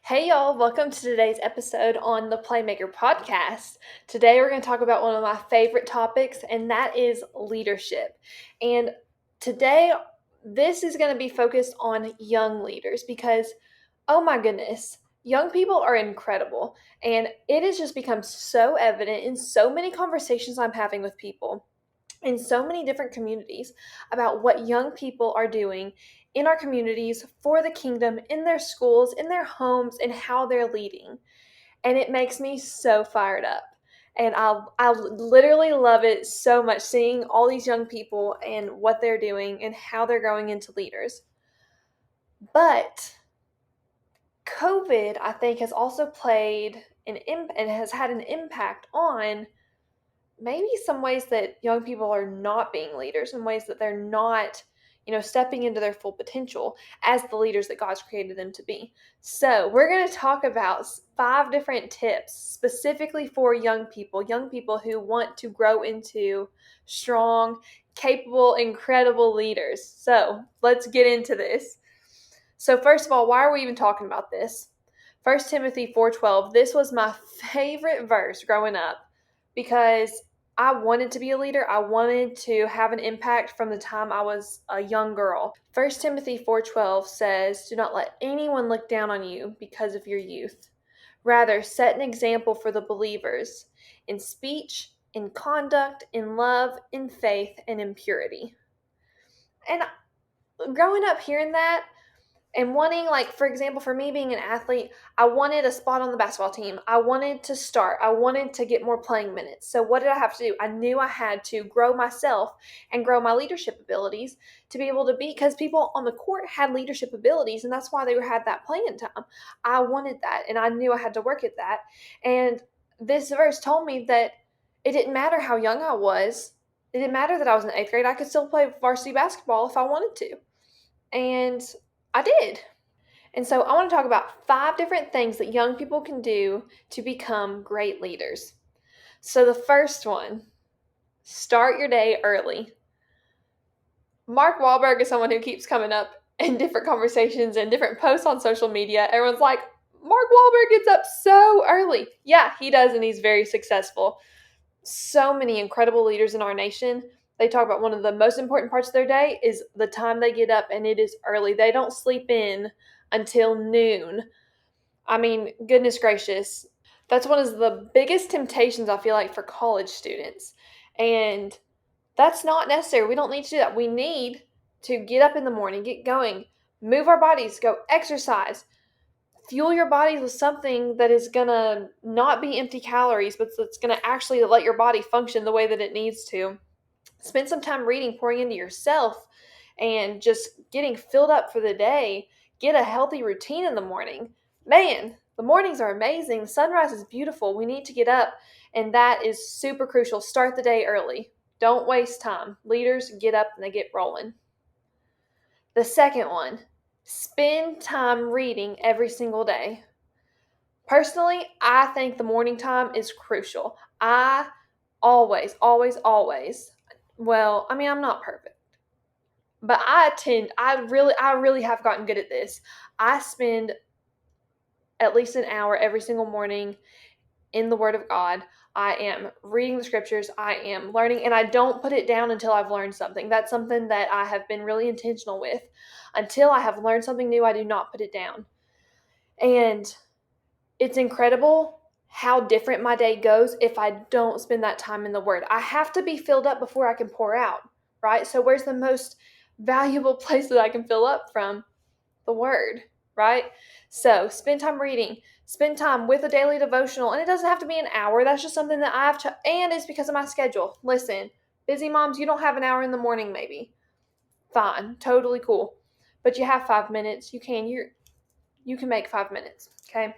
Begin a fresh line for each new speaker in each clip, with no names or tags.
Hey y'all, welcome to today's episode on the Playmaker podcast. Today we're going to talk about one of my favorite topics, and that is leadership. And today, this is going to be focused on young leaders because, oh my goodness, young people are incredible. And it has just become so evident in so many conversations I'm having with people in so many different communities about what young people are doing in our communities for the kingdom, in their schools, in their homes, and how they're leading. And it makes me so fired up. And I literally love it so much seeing all these young people and what they're doing and how they're growing into leaders. But COVID, I think, has also played and has had an impact on maybe some ways that young people are not being leaders, in ways that they're not, stepping into their full potential as the leaders that God's created them to be. So, we're going to talk about 5 different tips specifically for young people who want to grow into strong, capable, incredible leaders. So, let's get into this. So, first of all, why are we even talking about this? 1 Timothy 4:12. This was my favorite verse growing up because I wanted to be a leader. I wanted to have an impact from the time I was a young girl. 1 Timothy 4:12 says, "Do not let anyone look down on you because of your youth. Rather, set an example for the believers in speech, in conduct, in love, in faith, and in purity." And growing up hearing that, and wanting, like, for example, for me being an athlete, I wanted a spot on the basketball team. I wanted to start. I wanted to get more playing minutes. So what did I have to do? I knew I had to grow myself and grow my leadership abilities to be able to be, because people on the court had leadership abilities, and that's why they had that playing time. I wanted that, and I knew I had to work at that. And this verse told me that it didn't matter how young I was. It didn't matter that I was in 8th grade. I could still play varsity basketball if I wanted to. And I did. And so I want to talk about 5 different things that young people can do to become great leaders. So the first one, start your day early. Mark Wahlberg is someone who keeps coming up in different conversations and different posts on social media. Everyone's like, Mark Wahlberg gets up so early. Yeah, he does, and he's very successful. So many incredible leaders in our nation, they talk about one of the most important parts of their day is the time they get up, and it is early. They don't sleep in until noon. I mean, goodness gracious. That's one of the biggest temptations, I feel like, for college students. And that's not necessary. We don't need to do that. We need to get up in the morning, get going, move our bodies, go exercise, fuel your bodies with something that is going to not be empty calories, but that's going to actually let your body function the way that it needs to. Spend some time reading, pouring into yourself, and just getting filled up for the day. Get a healthy routine in the morning. Man, the mornings are amazing. The sunrise is beautiful. We need to get up, and that is super crucial. Start the day early. Don't waste time. Leaders get up and they get rolling. The second one, spend time reading every single day. Personally, I think the morning time is crucial. I always, well, I mean, I'm not perfect, but I really have gotten good at this. I spend at least an hour every single morning in the Word of God. I am reading the scriptures. I am learning, and I don't put it down until I've learned something. That's something that I have been really intentional with. Until I have learned something new, I do not put it down. And it's incredible how different my day goes if I don't spend that time in the Word. I have to be filled up before I can pour out, right? So where's the most valuable place that I can fill up from? The Word, right? So spend time reading. Spend time with a daily devotional. And it doesn't have to be an hour. That's just something that and it's because of my schedule. Listen, busy moms, you don't have an hour in the morning maybe. Fine, totally cool. But you have 5 minutes. You can make 5 minutes, okay?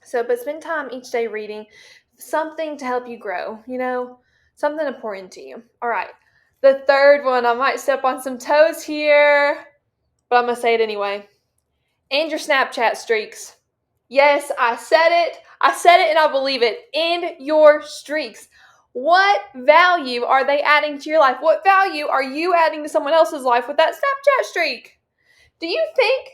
So, but spend time each day reading something to help you grow, something to pour into you. All right. The third one, I might step on some toes here, but I'm going to say it anyway. End your Snapchat streaks. Yes, I said it. I said it and I believe it. End your streaks. What value are they adding to your life? What value are you adding to someone else's life with that Snapchat streak? Do you think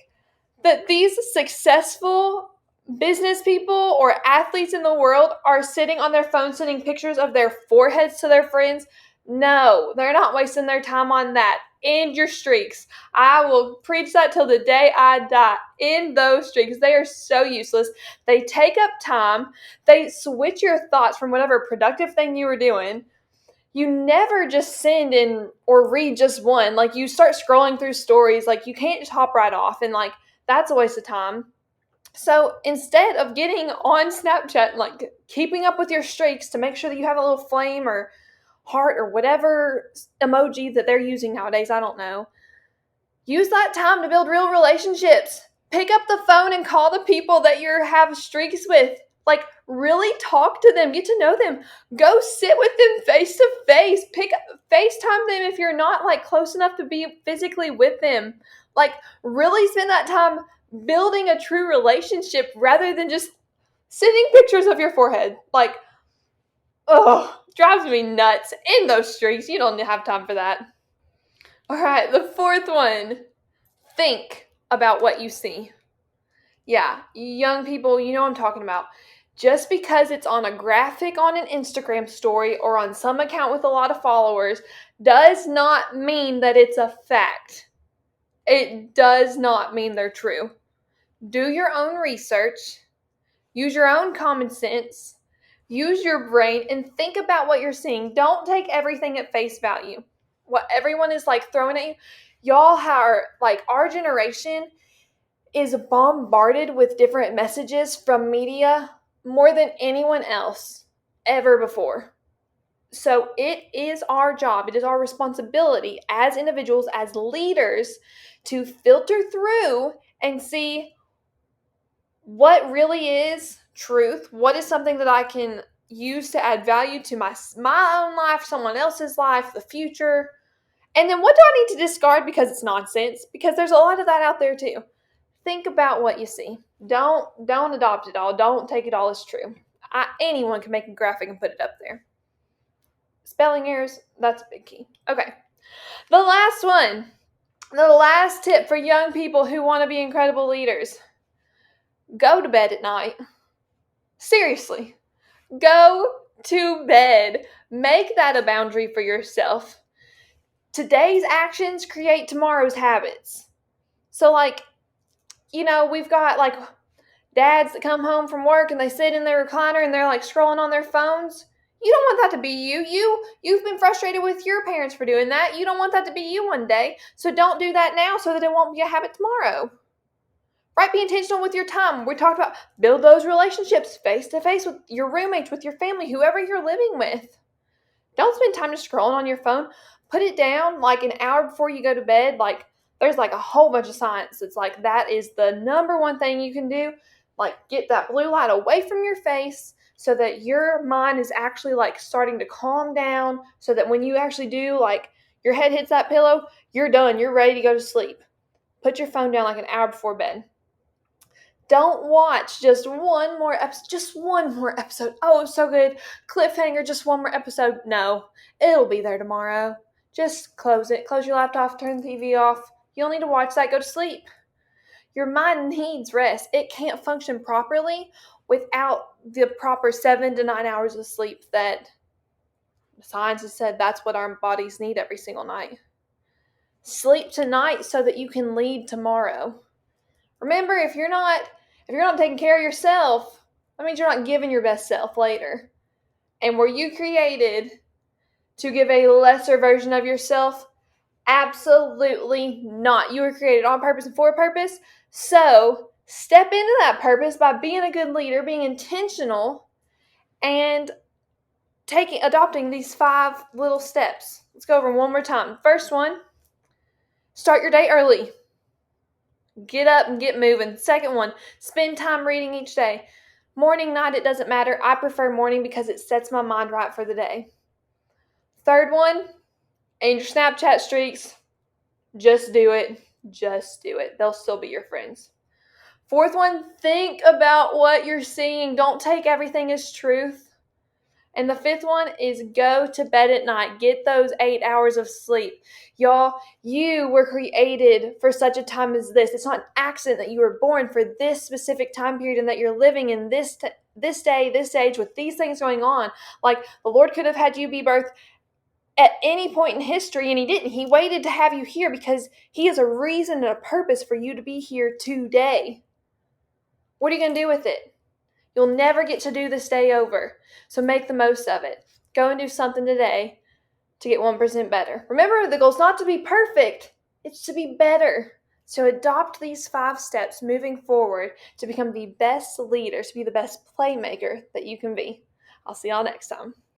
that these successful business people or athletes in the world are sitting on their phone sending pictures of their foreheads to their friends. No, they're not wasting their time on that. End your streaks. I will preach that till the day I die. End those streaks. They are so useless. They take up time. They switch your thoughts from whatever productive thing you were doing. You never just send in or read just one. Like, you start scrolling through stories. Like, you can't just hop right off. And, like, that's a waste of time. So instead of getting on Snapchat, like keeping up with your streaks to make sure that you have a little flame or heart or whatever emoji that they're using nowadays, I don't know. Use that time to build real relationships. Pick up the phone and call the people that you have streaks with. Like, really talk to them. Get to know them. Go sit with them face to face. FaceTime them if you're not, like, close enough to be physically with them. Like, really spend that time building a true relationship rather than just sending pictures of your forehead. Like, drives me nuts. End those streaks. You don't have time for that. All right, the fourth one. Think about what you see. Yeah, young people, you know what I'm talking about. Just because it's on a graphic on an Instagram story or on some account with a lot of followers does not mean that it's a fact. It does not mean they're true. Do your own research. Use your own common sense. Use your brain and think about what you're seeing. Don't take everything at face value. What everyone is like throwing at you. Y'all are like, our generation is bombarded with different messages from media more than anyone else ever before. So it is our job, it is our responsibility as individuals, as leaders, to filter through and see what really is truth, what is something that I can use to add value to my own life, someone else's life, the future, and then what do I need to discard because it's nonsense? Because there's a lot of that out there too. Think about what you see. Don't adopt it all. Don't take it all as true. Anyone can make a graphic and put it up there. Spelling errors, that's a big key. Okay. The last one. The last tip for young people who want to be incredible leaders. Go to bed at night. Seriously. Go to bed. Make that a boundary for yourself. Today's actions create tomorrow's habits. So, like, we've got, like, dads that come home from work and they sit in their recliner and they're, like, scrolling on their phones. You don't want that to be you. You've been frustrated with your parents for doing that. You don't want that to be you one day. So don't do that now so that it won't be a habit tomorrow. Right? Be intentional with your time. We talked about build those relationships face to face with your roommates, with your family, whoever you're living with. Don't spend time just scrolling on your phone. Put it down like an hour before you go to bed. Like, there's like a whole bunch of science. It's like that is the number one thing you can do. Like, get that blue light away from your face so that your mind is actually like starting to calm down so that when you actually do, like, your head hits that pillow, you're done. You're ready to go to sleep. Put your phone down like an hour before bed. Don't watch just one more episode. Just one more episode. Oh, it's so good. Cliffhanger, just one more episode. No, it'll be there tomorrow. Just close it. Close your laptop, turn the TV off. You'll need to watch that. Go to sleep. Your mind needs rest. It can't function properly without the proper 7 to 9 hours of sleep that science has said that's what our bodies need every single night. Sleep tonight so that you can lead tomorrow. Remember, if you're not taking care of yourself, that means you're not giving your best self later. And were you created to give a lesser version of yourself? Absolutely not. You were created on purpose and for a purpose. So step into that purpose by being a good leader, being intentional, and adopting these 5 little steps. Let's go over them one more time. First one, start your day early. Get up and get moving. Second one, spend time reading each day. Morning, night, it doesn't matter. I prefer morning because it sets my mind right for the day. Third one, and your Snapchat streaks. Just do it. Just do it. They'll still be your friends. Fourth one, think about what you're seeing. Don't take everything as truth. And the fifth one is go to bed at night. Get those 8 hours of sleep. Y'all, you were created for such a time as this. It's not an accident that you were born for this specific time period and that you're living in this day, this age with these things going on. Like the Lord could have had you be birthed at any point in history, and He didn't. He waited to have you here because He has a reason and a purpose for you to be here today. What are you going to do with it? You'll never get to do this day over. So make the most of it. Go and do something today to get 1% better. Remember, the goal is not to be perfect. It's to be better. So adopt these 5 steps moving forward to become the best leader, to be the best playmaker that you can be. I'll see y'all next time.